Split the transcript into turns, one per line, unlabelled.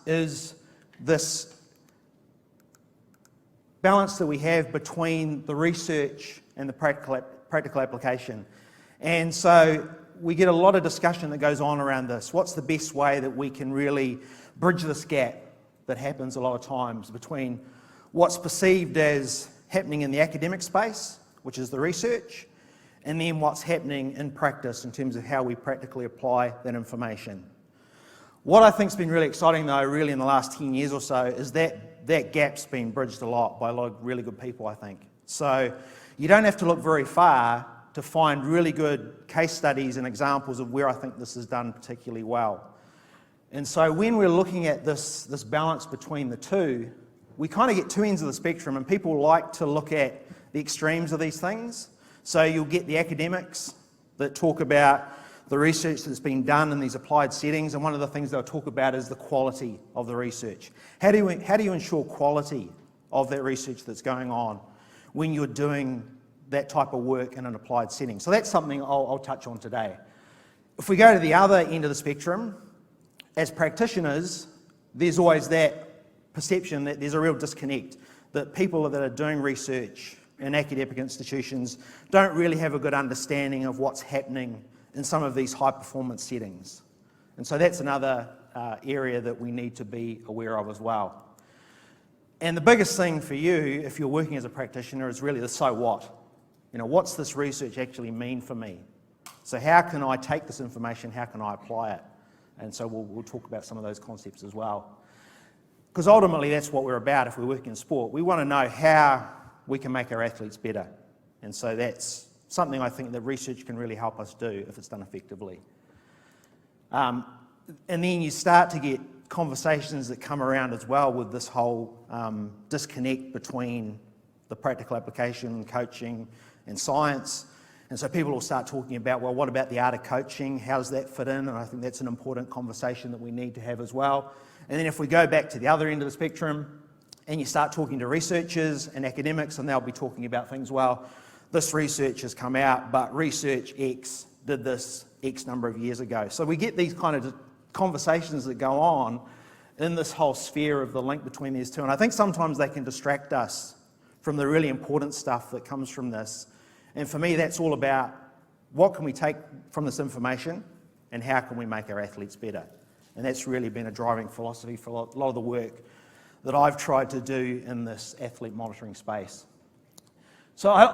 is this balance that we have between the research and the practical application. And so we get a lot of discussion that goes on around this. What's the best way that we can really bridge this gap that happens a lot of times between what's perceived as happening in the academic space, which is the research, and then what's happening in practice in terms of how we practically apply that information. What I think's been really exciting though, really in the last 10 years or so, is that that gap's been bridged a lot by a lot of really good people, I think. So you don't have to look very far to find really good case studies and examples of where I think this is done particularly well. And so when we're looking at this balance between the two, we kind of get two ends of the spectrum, and people like to look at the extremes of these things. So you'll get the academics that talk about the research that's been done in these applied settings, and one of the things they'll talk about is the quality of the research. How do you ensure quality of that research that's going on when you're doing that type of work in an applied setting? So that's something I'll touch on today. If we go to the other end of the spectrum, as practitioners, there's always that perception that there's a real disconnect, that people that are doing research in academic institutions don't really have a good understanding of what's happening in some of these high performance settings. And so that's another area that we need to be aware of as well. And the biggest thing for you, if you're working as a practitioner, is really the so what. You know, what's this research actually mean for me? So how can I take this information, how can I apply it? And so we'll talk about some of those concepts as well. Because ultimately that's what we're about if we're working in sport. We want to know how we can make our athletes better. And so that's something I think that research can really help us do if it's done effectively. And then you start to get conversations that come around as well with this whole disconnect between the practical application, coaching and science. And so people will start talking about, well, what about the art of coaching? How does that fit in? And I think that's an important conversation that we need to have as well. And then if we go back to the other end of the spectrum and you start talking to researchers and academics, and they'll be talking about things, well, this research has come out, but research X did this X number of years ago. So we get these kind of conversations that go on in this whole sphere of the link between these two. And I think sometimes they can distract us from the really important stuff that comes from this. And for me, that's all about what can we take from this information and how can we make our athletes better. And that's really been a driving philosophy for a lot of the work that I've tried to do in this athlete monitoring space. So